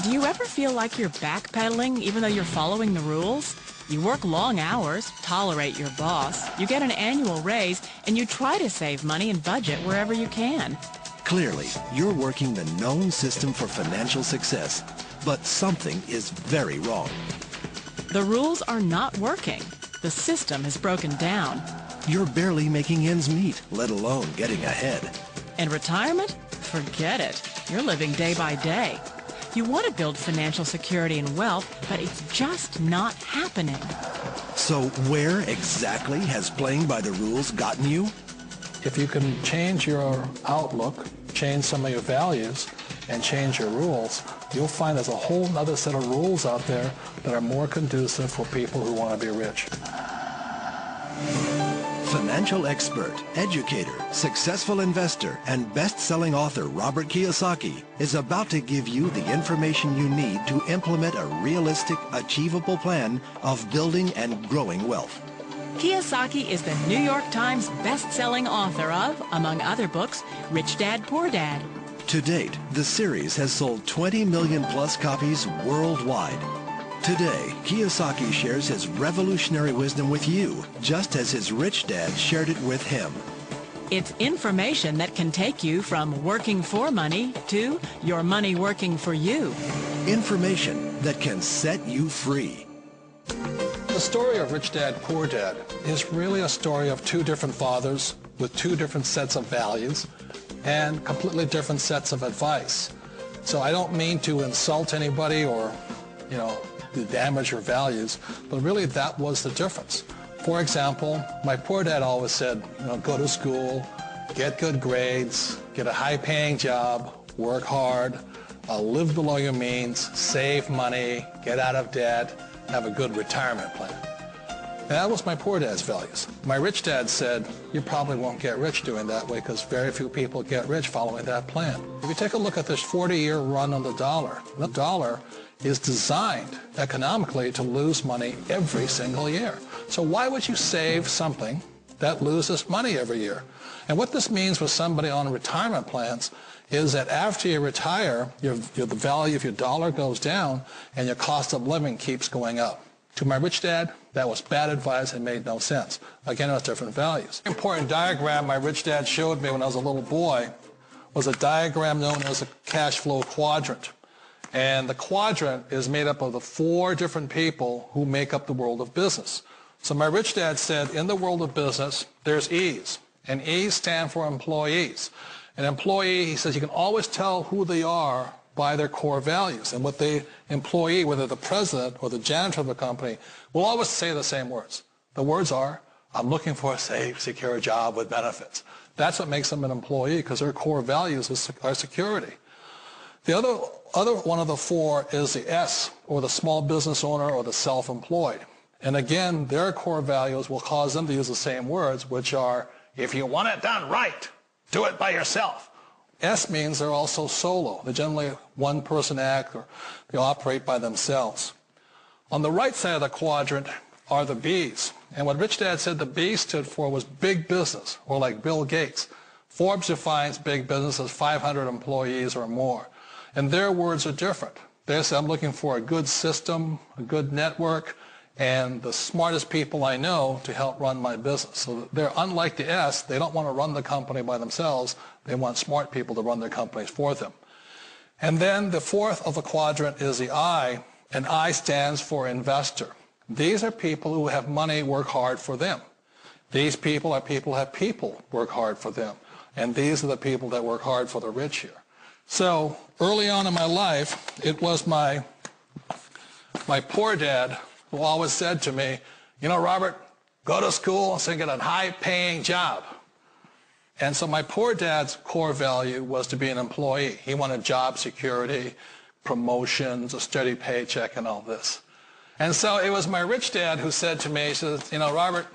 Do you ever feel like you're backpedaling even though you're following the rules? You work long hours, tolerate your boss, you get an annual raise, and you try to save money and budget wherever you can. Clearly, you're working the known system for financial success, but something is very wrong. The rules are not working. The system has broken down. You're barely making ends meet, let alone getting ahead. And retirement? Forget it. You're living day by day. You want to build financial security and wealth, but it's just not happening. So where exactly has playing by the rules gotten you? If you can change your outlook, change some of your values, and change your rules, you'll find there's a whole other set of rules out there that are more conducive for people who want to be rich. Financial expert, educator, successful investor, and best-selling author Robert Kiyosaki is about to give you the information you need to implement a realistic, achievable plan of building and growing wealth. Kiyosaki is the New York Times best-selling author of, among other books, Rich Dad, Poor Dad. To date, the series has sold 20 million plus copies worldwide. Today, Kiyosaki shares his revolutionary wisdom with you, just as his rich dad shared it with him. It's information that can take you from working for money to your money working for you. Information that can set you free. The story of Rich Dad, Poor Dad is really a story of two different fathers with two different sets of values and completely different sets of advice. So I don't mean to insult anybody or, to damage your values, but really that was the difference. For example, my poor dad always said, go to school, get good grades, get a high-paying job, work hard, live below your means, save money, get out of debt, have a good retirement plan. And that was my poor dad's values. My rich dad said, you probably won't get rich doing that way because very few people get rich following that plan. If you take a look at this 40-year run on the dollar is designed economically to lose money every single year. So why would you save something that loses money every year? And what this means with somebody on retirement plans is that after you retire, the value of your dollar goes down and your cost of living keeps going up. To my rich dad, that was bad advice and made no sense. Again, it was different values. An important diagram my rich dad showed me when I was a little boy was a diagram known as a cash flow quadrant. And the quadrant is made up of the 4 different people who make up the world of business. So my rich dad said, in the world of business, there's E's. And E's stand for employees. An employee, he says, you can always tell who they are by their core values. And what the employee, whether the president or the janitor of the company, will always say the same words. The words are, I'm looking for a safe, secure job with benefits. That's what makes them an employee, because their core values are security. The other one of the 4 is the S, or the small business owner or the self-employed. And again, their core values will cause them to use the same words, which are, if you want it done right, do it by yourself. S means they're also solo. They're generally one-person act, or they operate by themselves. On the right side of the quadrant are the B's. And what Rich Dad said the B stood for was big business, or like Bill Gates. Forbes defines big business as 500 employees or more. And their words are different. They say, I'm looking for a good system, a good network, and the smartest people I know to help run my business. So they're unlike the S. They don't want to run the company by themselves. They want smart people to run their companies for them. And then the 4th of the quadrant is the I, and I stands for investor. These are people who have money work hard for them. These people are people who have people work hard for them. And these are the people that work hard for the rich here. So early on in my life, it was my poor dad who always said to me, Robert, go to school so you get a high-paying job. And so my poor dad's core value was to be an employee. He wanted job security, promotions, a steady paycheck, and all this. And so it was my rich dad who said to me, he said, Robert,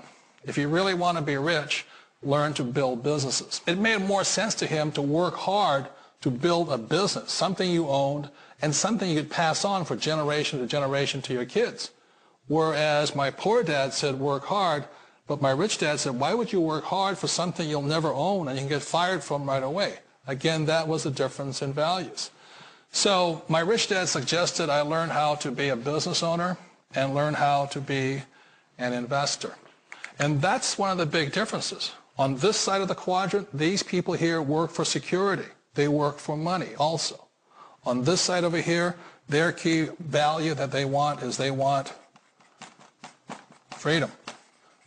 if you really want to be rich, learn to build businesses. It made more sense to him to work hard to build a business, something you owned, and something you could pass on for generation to generation to your kids. Whereas my poor dad said work hard, but my rich dad said, why would you work hard for something you'll never own and you can get fired from right away? Again, that was the difference in values. So my rich dad suggested I learn how to be a business owner and learn how to be an investor. And that's one of the big differences. On this side of the quadrant, these people here work for security. They work for money also. On this side over here, their key value that they want is they want freedom.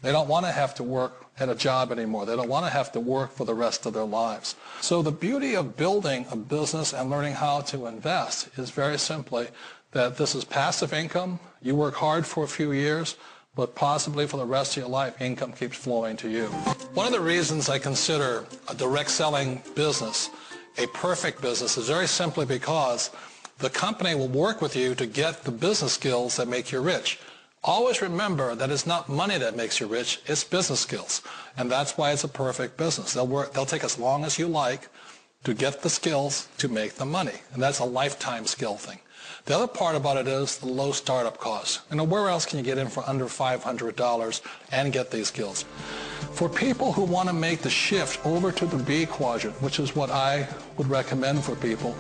They don't want to have to work at a job anymore. They don't want to have to work for the rest of their lives. So the beauty of building a business and learning how to invest is very simply that this is passive income. You work hard for a few years, but possibly for the rest of your life, income keeps flowing to you. One of the reasons I consider a direct selling business a perfect business is very simply because the company will work with you to get the business skills that make you rich. Always remember that it's not money that makes you rich, it's business skills. And that's why it's a perfect business. They'll take as long as you like to get the skills to make the money. And that's a lifetime skill thing. The other part about it is the low startup costs. Where else can you get in for under $500 and get these skills? For people who want to make the shift over to the B quadrant, which is what I would recommend for people,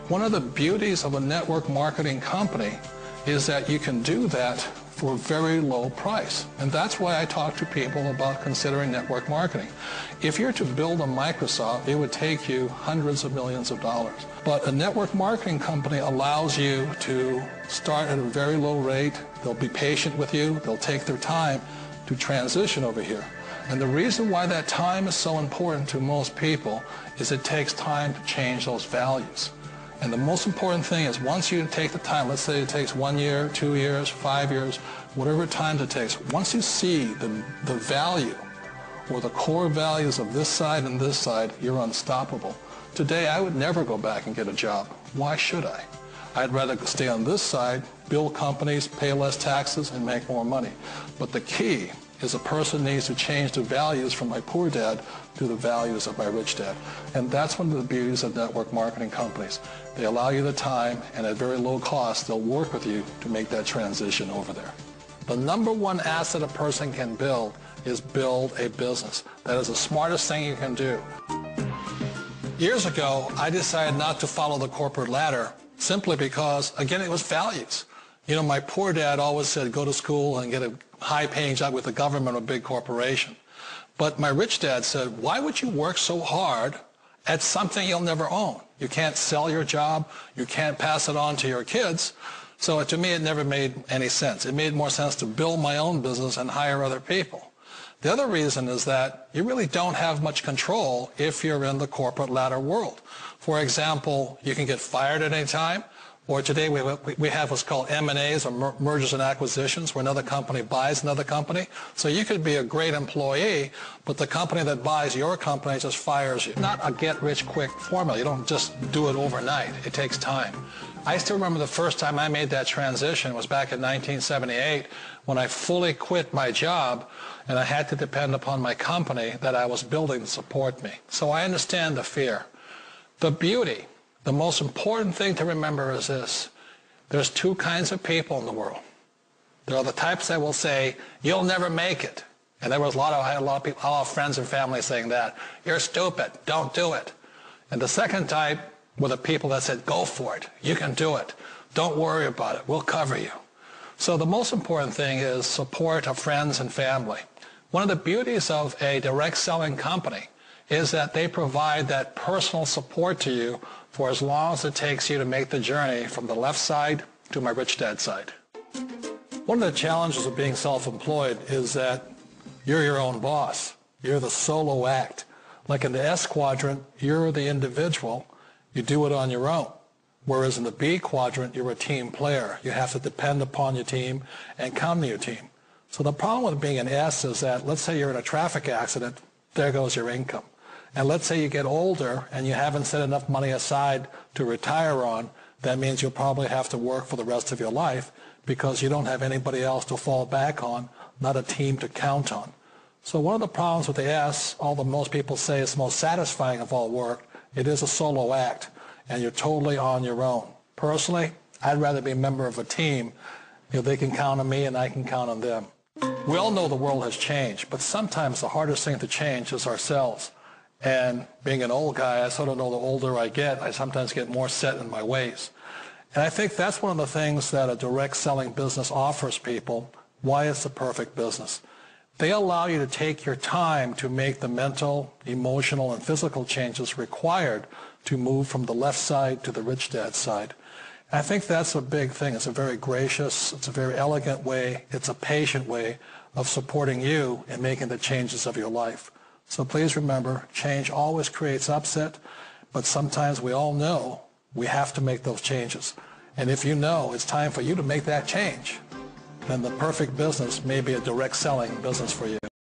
one of the beauties of a network marketing company is that you can do that for a very low price. And that's why I talk to people about considering network marketing. If you're to build a Microsoft, it would take you hundreds of millions of dollars. But a network marketing company allows you to start at a very low rate. They'll be patient with you. They'll take their time to transition over here. And the reason why that time is so important to most people is it takes time to change those values. And the most important thing is once you take the time, let's say it takes 1 year, 2 years, 5 years, whatever time it takes, once you see the value or the core values of this side and this side, you're unstoppable. Today, I would never go back and get a job. Why should I? I'd rather stay on this side, build companies, pay less taxes, and make more money. But the key is a person needs to change the values from my poor dad to the values of my rich dad. And that's one of the beauties of network marketing companies. They allow you the time, and at very low cost, they'll work with you to make that transition over there. The number one asset a person can build is build a business. That is the smartest thing you can do. Years ago, I decided not to follow the corporate ladder simply because, again, it was values. My poor dad always said, go to school and get a high-paying job with the government or a big corporation. But my rich dad said, why would you work so hard at something you'll never own? You can't sell your job. You can't pass it on to your kids. So to me, it never made any sense. It made more sense to build my own business and hire other people. The other reason is that you really don't have much control if you're in the corporate ladder world. For example, you can get fired at any time. Or today we have what's called M&As, or mergers and acquisitions, where another company buys another company. So you could be a great employee, but the company that buys your company just fires you. Not a get-rich-quick formula. You don't just do it overnight. It takes time. I still remember the first time I made that transition was back in 1978 when I fully quit my job and I had to depend upon my company that I was building to support me. So I understand the fear. The beauty. The most important thing to remember is this. There's two kinds of people in the world. There are the types that will say, you'll never make it. And I had a lot of people, a lot of friends and family saying that. You're stupid. Don't do it. And the second type were the people that said, go for it. You can do it. Don't worry about it. We'll cover you. So the most important thing is support of friends and family. One of the beauties of a direct selling company is that they provide that personal support to you for as long as it takes you to make the journey from the left side to my rich dad side. One of the challenges of being self-employed is that you're your own boss. You're the solo act. Like in the S quadrant, you're the individual. You do it on your own. Whereas in the B quadrant, you're a team player. You have to depend upon your team and count on your team. So the problem with being an S is that, let's say you're in a traffic accident, there goes your income. And let's say you get older and you haven't set enough money aside to retire on, that means you'll probably have to work for the rest of your life because you don't have anybody else to fall back on, not a team to count on. So one of the problems with the S, although most people say it's the most satisfying of all work, it is a solo act, and you're totally on your own. Personally, I'd rather be a member of a team. They can count on me and I can count on them. We all know the world has changed, but sometimes the hardest thing to change is ourselves. And being an old guy, I sort of know the older I get, I sometimes get more set in my ways. And I think that's one of the things that a direct selling business offers people, why it's the perfect business. They allow you to take your time to make the mental, emotional, and physical changes required to move from the left side to the rich dad side. And I think that's a big thing. It's a very gracious, it's a very elegant way, it's a patient way of supporting you in making the changes of your life. So please remember, change always creates upset, but sometimes we all know we have to make those changes. And if you know it's time for you to make that change, then the perfect business may be a direct selling business for you.